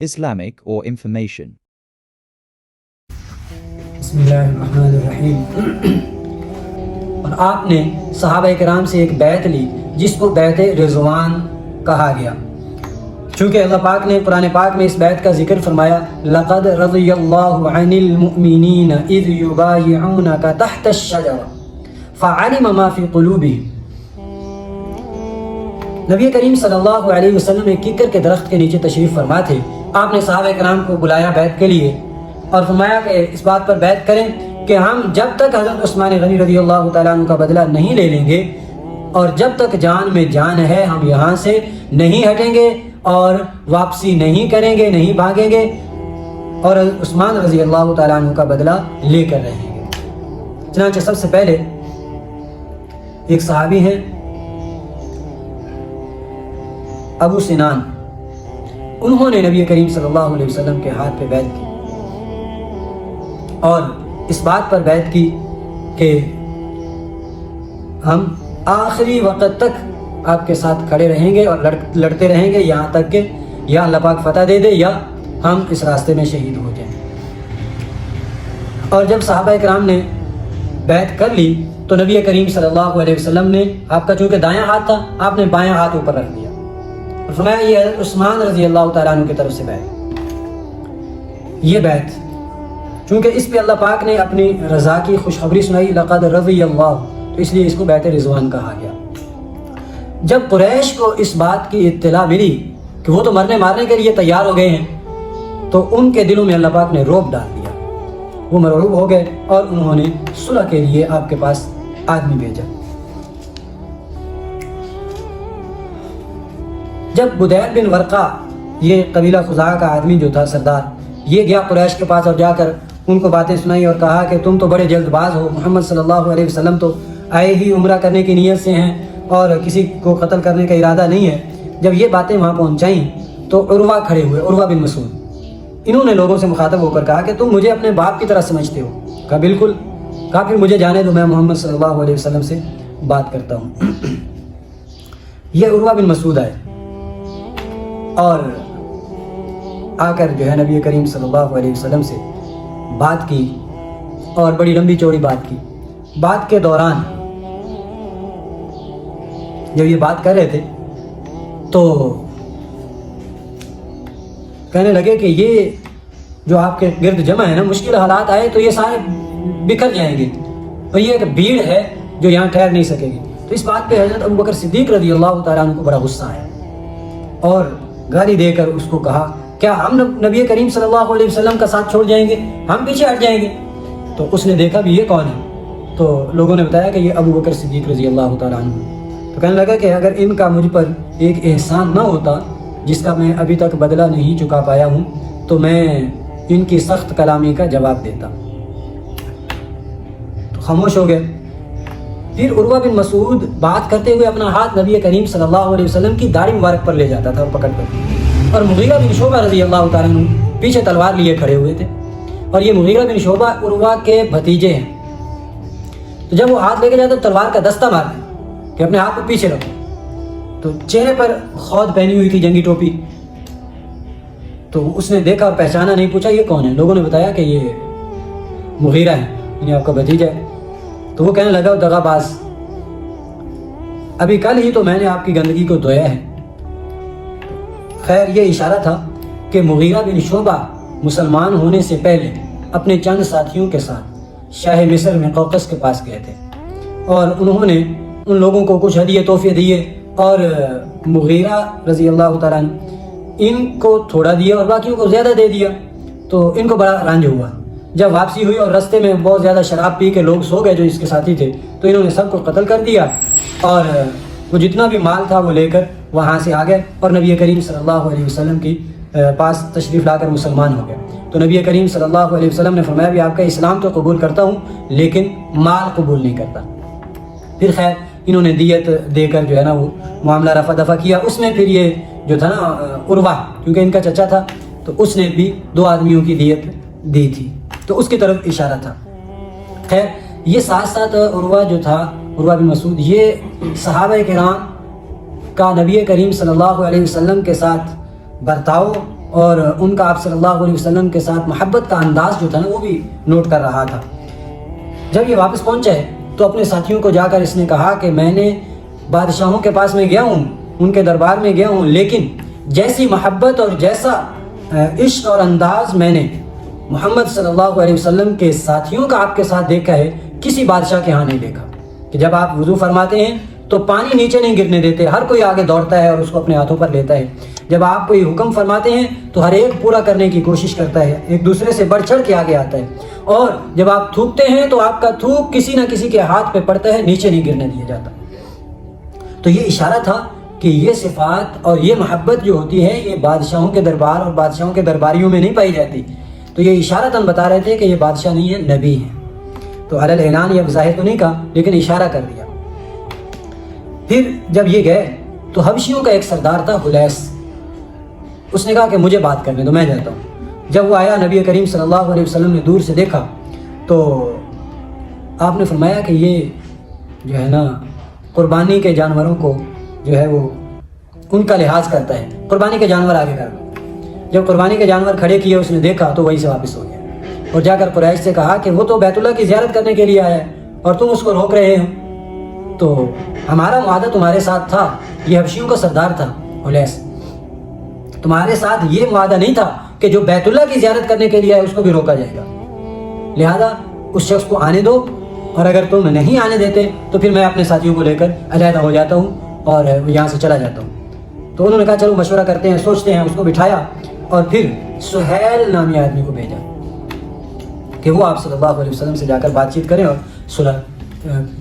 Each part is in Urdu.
Islamic or information. بسم اللہ الرحمن الرحیم۔ اور آپ نے صحابہ کرام سے ایک بیعت لی جس کو بیعت رضوان کہا گیا، چونکہ اللہ پاک نے قرآن پاک میں اس بیعت کا ذکر فرمایا لَقَدْ رَضِيَ اللَّهُ عَنِ الْمُؤْمِنِينَ إِذْ يُبَايِعُونَكَ تَحْتَ الشَّجَرَةِ فَعَلِمَ مَا فِي قُلُوبِهِمْ۔ نبی کریم صلی اللہ علیہ وسلم ایک ککر کے درخت کے نیچے تشریف فرما تھے۔ آپ نے صحابہ کرام کو بلایا بیعت کے لیے اور فرمایا کہ اس بات پر بیعت کریں کہ ہم جب تک حضرت عثمان غنی رضی اللہ تعالیٰ عنہ کا بدلہ نہیں لے لیں گے اور جب تک جان میں جان ہے ہم یہاں سے نہیں ہٹیں گے اور واپسی نہیں کریں گے، نہیں بھاگیں گے اور عثمان رضی اللہ تعالیٰ عنہ کا بدلہ لے کر رہیں گے۔ چنانچہ سب سے پہلے ایک صحابی ہیں ابو سنان، انہوں نے نبی کریم صلی اللہ علیہ وسلم کے ہاتھ پہ بیعت کی اور اس بات پر بیعت کی کہ ہم آخری وقت تک آپ کے ساتھ کھڑے رہیں گے اور لڑتے رہیں گے یہاں تک کہ یا اللہ پاک فتح دے دے یا ہم اس راستے میں شہید ہو جائیں۔ اور جب صحابہ کرام نے بیعت کر لی تو نبی کریم صلی اللہ علیہ وسلم نے، آپ کا چونکہ دایاں ہاتھ تھا، آپ نے بایاں ہاتھ اوپر رکھ دیا اور فرمایا یہ حضرت عثمان رضی اللہ تعالیٰ عنہ کی طرف سے بیعت، یہ بیعت چونکہ اس پہ اللہ پاک نے اپنی رضا کی خوشخبری سنائی لقد رضی اللہ، تو اس لیے اس کو بیعت رضوان کہا گیا۔ جب قریش کو اس بات کی اطلاع ملی کہ وہ تو مرنے مارنے کے لیے تیار ہو گئے ہیں تو ان کے دلوں میں اللہ پاک نے رعب ڈال دیا، وہ مرعوب ہو گئے اور انہوں نے صلح کے لیے آپ کے پاس آدمی بھیجا۔ جب بدیل بن ورقہ، یہ قبیلہ خزاعہ کا آدمی جو تھا سردار، یہ گیا قریش کے پاس اور جا کر ان کو باتیں سنائی اور کہا کہ تم تو بڑے جلد باز ہو، محمد صلی اللہ علیہ وسلم تو آئے ہی عمرہ کرنے کی نیت سے ہیں اور کسی کو قتل کرنے کا ارادہ نہیں ہے۔ جب یہ باتیں وہاں پہنچائیں تو عروہ کھڑے ہوئے، عروہ بن مسعود، انہوں نے لوگوں سے مخاطب ہو کر کہا کہ تم مجھے اپنے باپ کی طرح سمجھتے ہو؟ کہا بالکل۔ کہا پھر مجھے جانے دو، میں محمد صلی اللہ علیہ وسلم سے بات کرتا ہوں۔ یہ عروہ بن مسعود آئے اور آ کر جو ہے نبی کریم صلی اللہ علیہ وسلم سے بات کی اور بڑی لمبی چوڑی بات کی۔ بات کے دوران جب یہ بات کر رہے تھے تو کہنے لگے کہ یہ جو آپ کے گرد جمع ہے نا، مشکل حالات آئے تو یہ سارے بکھر جائیں گے اور یہ ایک بھیڑ ہے جو یہاں ٹھہر نہیں سکے گی۔ تو اس بات پہ حضرت ابوبکر صدیق رضی اللہ تعالیٰ عنہ کو بڑا غصہ آیا اور گالی دے کر اس کو کہا کیا ہم نبی کریم صلی اللہ علیہ وسلم کا ساتھ چھوڑ جائیں گے، ہم پیچھے ہٹ جائیں گے؟ تو اس نے دیکھا بھی یہ کون ہے، تو لوگوں نے بتایا کہ یہ ابوبکر صدیق رضی اللہ تعالیٰ عنہ۔ تو کہنے لگا کہ اگر ان کا مجھ پر ایک احسان نہ ہوتا جس کا میں ابھی تک بدلہ نہیں چکا پایا ہوں تو میں ان کی سخت کلامی کا جواب دیتا۔ تو خاموش ہو گئے۔ پھر عروہ بن مسعود بات کرتے ہوئے اپنا ہاتھ نبی کریم صلی اللہ علیہ وسلم کی داڑھی مبارک پر لے جاتا تھا اور پکڑ کر، اور مغیرہ بن شعبہ رضی اللہ تعالیٰ عنہ پیچھے تلوار لیے کھڑے ہوئے تھے، اور یہ مغیرہ بن شعبہ عروہ کے بھتیجے ہیں۔ تو جب وہ ہاتھ لے کے جاتے تو تلوار کا دستہ مارتے کہ اپنے ہاتھ کو پیچھے رکھو، تو چہرے پر خود پہنی ہوئی تھی جنگی ٹوپی، تو اس نے دیکھا اور پہچانا نہیں، پوچھا یہ کون ہے؟ لوگوں نے بتایا کہ یہ مغیرہ ہے، یعنی آپ کا بھتیجا ہے۔ تو وہ کہنے لگا دغا باز، ابھی کل ہی تو میں نے آپ کی گندگی کو دھویا ہے۔ خیر یہ اشارہ تھا کہ مغیرہ بن شعبہ مسلمان ہونے سے پہلے اپنے چند ساتھیوں کے ساتھ شاہ مصر میں قوقس کے پاس گئے تھے اور انہوں نے ان لوگوں کو کچھ ہدیے تحفے دیے اور مغیرہ رضی اللہ تعالیٰ عنہ ان کو تھوڑا دیا اور باقیوں کو زیادہ دے دیا، تو ان کو بڑا رنج ہوا۔ جب واپسی ہوئی اور رستے میں بہت زیادہ شراب پی کے لوگ سو گئے جو اس کے ساتھی تھے، تو انہوں نے سب کو قتل کر دیا اور وہ جتنا بھی مال تھا وہ لے کر وہاں سے آ گئے اور نبی کریم صلی اللہ علیہ وسلم کی پاس تشریف لا کر مسلمان ہو گئے۔ تو نبی کریم صلی اللہ علیہ وسلم نے فرمایا بھی آپ کا اسلام تو قبول کرتا ہوں لیکن مال قبول نہیں کرتا۔ پھر خیر انہوں نے دیت دے کر جو ہے نا وہ معاملہ رفع دفع کیا۔ اس میں پھر یہ جو تھا نا عروہ، کیونکہ ان کا چچا تھا، تو اس نے بھی 2 آدمیوں کی دیت دی تھی، تو اس کی طرف اشارہ تھا۔ خیر یہ ساتھ ساتھ عروہ جو تھا، عروہ بن مسعود، یہ صحابہ کرام کا نبی کریم صلی اللہ علیہ وسلم کے ساتھ برتاؤ اور ان کا آپ صلی اللہ علیہ وسلم کے ساتھ محبت کا انداز جو تھا نا وہ بھی نوٹ کر رہا تھا۔ جب یہ واپس پہنچا ہے تو اپنے ساتھیوں کو جا کر اس نے کہا کہ میں نے بادشاہوں کے پاس میں گیا ہوں، ان کے دربار میں گیا ہوں، لیکن جیسی محبت اور جیسا عشق اور انداز میں نے محمد صلی اللہ علیہ وسلم کے ساتھیوں کا آپ کے ساتھ دیکھا ہے کسی بادشاہ کے ہاں نہیں دیکھا، کہ جب آپ وضو فرماتے ہیں تو پانی نیچے نہیں گرنے دیتے، ہر کوئی آگے دوڑتا ہے اور اس کو اپنے ہاتھوں پر لیتا ہے۔ جب آپ کوئی حکم فرماتے ہیں تو ہر ایک پورا کرنے کی کوشش کرتا ہے، ایک دوسرے سے بڑھ چڑھ کے آگے آتا ہے، اور جب آپ تھوکتے ہیں تو آپ کا تھوک کسی نہ کسی کے ہاتھ پہ پڑتا ہے، نیچے نہیں گرنے دیا جاتا۔ تو یہ اشارہ تھا کہ یہ صفات اور یہ محبت جو ہوتی ہے یہ بادشاہوں کے دربار اور بادشاہوں کے درباریوں میں نہیں پائی جاتی۔ تو یہ اشارتاً بتا رہے تھے کہ یہ بادشاہ نہیں ہے، نبی ہے۔ تو علی الاعلان یہ ظاہر تو نہیں کہا لیکن اشارہ کر دیا۔ پھر جب یہ گئے تو حبشیوں کا ایک سردار تھا حلیس، اس نے کہا کہ مجھے بات کرنے دو، میں جاتا ہوں۔ جب وہ آیا نبی کریم صلی اللہ علیہ وسلم نے دور سے دیکھا تو آپ نے فرمایا کہ یہ جو ہے نا قربانی کے جانوروں کو جو ہے وہ ان کا لحاظ کرتا ہے، قربانی کے جانور آگے کر دو۔ جب قربانی کے جانور کھڑے کیے اس نے دیکھا تو وہیں سے واپس ہو گیا اور جا کر قریش سے کہا کہ وہ تو بیت اللہ کی زیارت کرنے کے لیے آیا ہے اور تم اس کو روک رہے ہو۔ تو ہمارا معاہدہ تمہارے ساتھ تھا، یہ حبشیوں کا سردار تھا حلیس، تمہارے ساتھ یہ معاہدہ نہیں تھا کہ جو بیت اللہ کی زیارت کرنے کے لیے آئے اس کو بھی روکا جائے گا، لہذا اس شخص کو آنے دو، اور اگر تم نہیں آنے دیتے تو پھر میں اپنے ساتھیوں کو لے کر علیحدہ ہو جاتا ہوں اور یہاں سے چلا جاتا ہوں۔ تو انہوں نے کہا چلو مشورہ کرتے ہیں، سوچتے ہیں، اس کو بٹھایا اور پھر سہیل نامی آدمی کو بھیجا کہ وہ آپ صلی اللہ علیہ وسلم سے جا کر بات چیت کریں اور صلح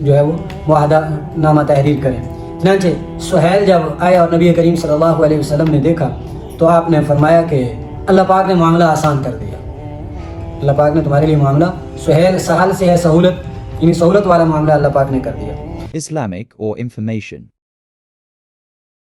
جو ہے وہ معاہدہ نامہ تحریر کریں۔ چنانچہ سہیل جب آیا اور نبی کریم صلی اللہ علیہ وسلم نے دیکھا تو آپ نے فرمایا کہ اللہ پاک نے معاملہ آسان کر دیا، اللہ پاک نے تمہارے لیے معاملہ سہیل، سہل سے ہے سہولت، یعنی سہولت والا معاملہ اللہ پاک نے کر دیا۔ Islamic or information.